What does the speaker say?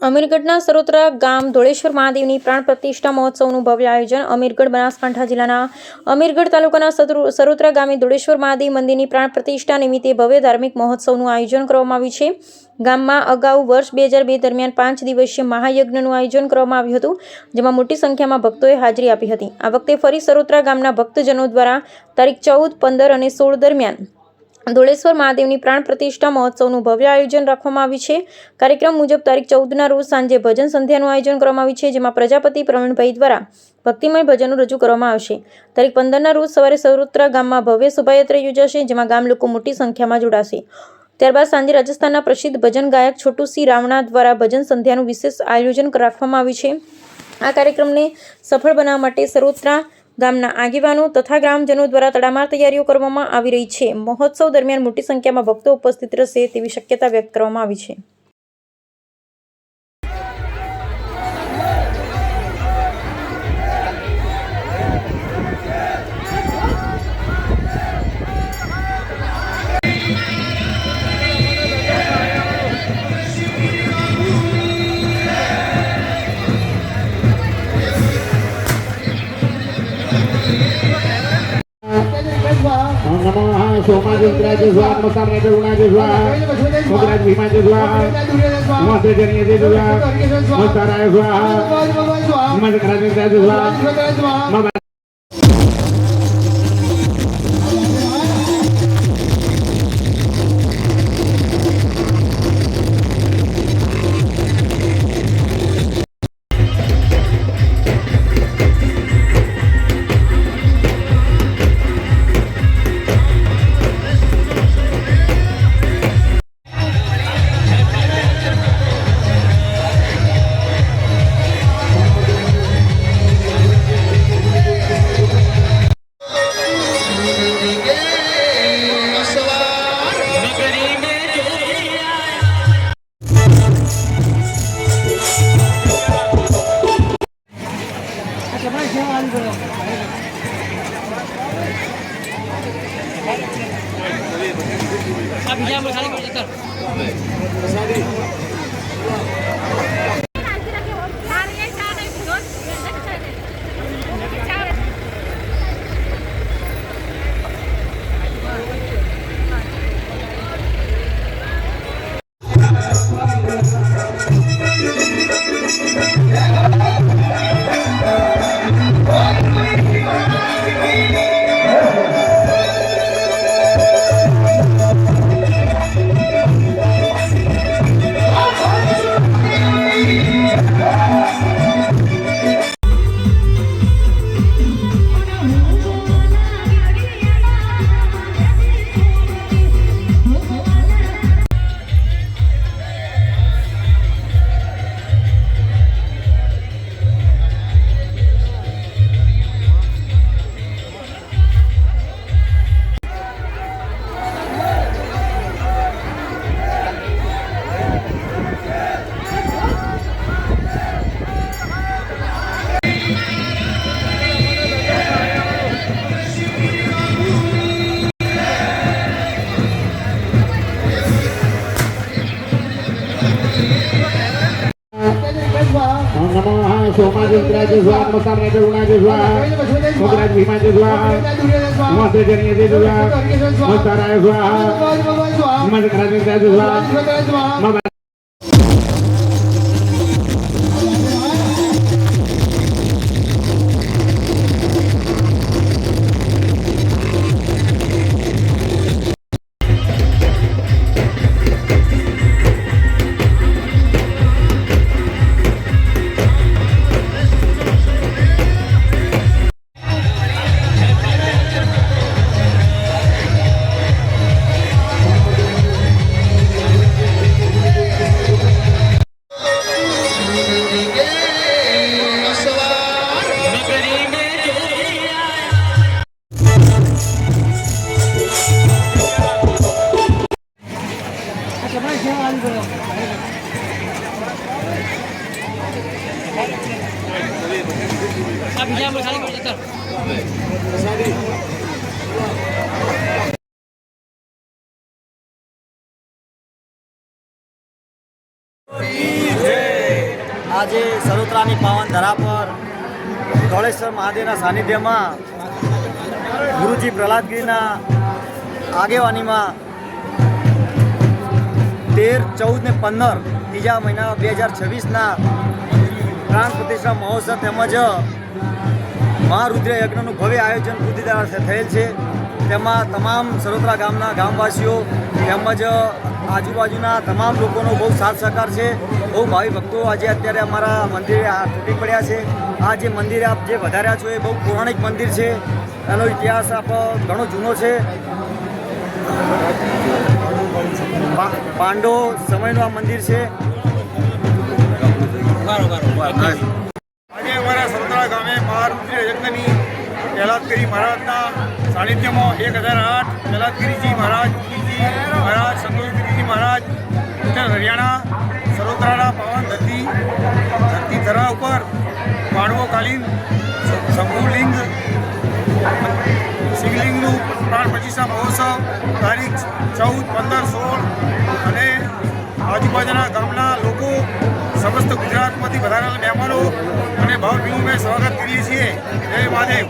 અમીરગઢના સરોત્રા ગામ ધોળેશ્વર મહાદેવની પ્રાણ પ્રતિષ્ઠા મહોત્સવનું ભવ્ય આયોજન. અમીરગઢ બનાસકાંઠા જિલ્લાના અમીરગઢ તાલુકાના સરોત્રા ગામે ધોળેશ્વર મહાદેવ મંદિરની પ્રાણ પ્રતિષ્ઠા નિમિત્તે ભવ્ય ધાર્મિક મહોત્સવનું આયોજન કરવામાં આવ્યું છે. ગામમાં અગાઉ વર્ષ 2002 દરમિયાન 5 દિવસીય મહાયજ્ઞનું આયોજન કરવામાં આવ્યું હતું, જેમાં મોટી સંખ્યામાં ભક્તોએ હાજરી આપી હતી. આ વખતે ફરી સરોત્રા ગામના ભક્તજનો દ્વારા તારીખ 14, 15 અને 16 દરમિયાન ધોળેશ્વર મહાદેવની પ્રાણ પ્રતિષ્ઠા મહોત્સવનું ભવ્ય આયોજન રાખવામાં આવ્યું છે. કાર્યક્રમ મુજબ તારીખ 14ના રોજ સાંજે ભજન સંધ્યાનું આયોજન કરવામાં આવ્યું છે, જેમાં પ્રજાપતિ પ્રવીણભાઈ દ્વારા ભક્તિમય ભજનો રજૂ કરવામાં આવશે. તારીખ 15ના રોજ સવારે સરોત્રા ગામમાં ભવ્ય શોભાયાત્રા યોજાશે, જેમાં ગામ લોકો મોટી સંખ્યામાં જોડાશે. ત્યારબાદ સાંજે રાજસ્થાનના પ્રસિદ્ધ ભજન ગાયક છોટુસિંહ રાવણા દ્વારા ભજન સંધ્યાનું વિશેષ આયોજન રાખવામાં આવ્યું છે. આ કાર્યક્રમને સફળ બનાવવા માટે સરોત્રા ગામના આગેવાનો તથા ગ્રામજનો દ્વારા તડામાર તૈયારીઓ કરવામાં આવી રહી છે. મહોત્સવ દરમિયાન મોટી સંખ્યામાં ભક્તો ઉપસ્થિત રહેશે તેવી શક્યતા વ્યક્ત કરવામાં આવી છે. नमः सोमाजुद्राज स्वाहा मसामने करुणाज स्वाहा मुद्राज भीमाज स्वाहा नमस्ते जनियज स्वाहा मस्ताराय स्वाहा नमस्ते कराज स्वाहा नमः सोमाजुद्राज स्वाहा मसामने करुणाज स्वाहा मुद्राज भीमाज स्वाहा नमस्ते जनियज स्वाहा मस्ताराय स्वाहा नमस्ते कराज स्वाहा આજે સરોત્રાની પાવન ધરા પર ધોળેશ્વર મહાદેવના સાનિધ્યમાં ગુરુજી પ્રહલાદગીરીના આગેવાનીમાં 13, 14 ને 15 ત્રીજા મહિના 2026ના પ્રાણ પ્રતિષ્ઠા મહોત્સવ તેમજ મહારુદ્ર યજ્ઞનું ભવ્ય આયોજન બુદ્ધિ દ્વારા થયેલ છે. તેમાં તમામ સરોત્રા ગામના ગામવાસીઓ તેમજ આજુબાજુના તમામ લોકોનો બહુ સાથ સહકાર છે. બહુ ભાવિ ભક્તો આજે અત્યારે અમારા મંદિરે તૂટી પડ્યા છે. આ જે મંદિર આપ જે વધાર્યા છો એ બહુ પૌરાણિક મંદિર છે. એનો ઇતિહાસ ઘણો જૂનો છે. પાંડવો સમયનું આ મંદિર છે. આજે અમારા સરોત્રા ગામે મહારુદ્ર યજ્ઞની પ્રહલાદગીરી મહારાજના સાનિધ્યમાં 1008 પ્રહલાદગીરીજી મહારાજ, ગીરીજી મહારાજ, સંતોષગીરીજી મહારાજ ઉત્તર હરિયાણા સરોત્રાના પાવન ધરતી ધરા ઉપર પાંડવોકાલીન શંભુલિંગ શિવલિંગનું પ્રાણ પ્રતિષ્ઠા મહોત્સવ તારીખ 14, 15, 16 અને આજુબાજુના ગામના લોકો સમસ્ત ગુજરાતમાંથી વધારેલા મહેમાનો અને ભાવ વિનિમય સ્વાગત કરીએ છીએ. જય મહાદેવ.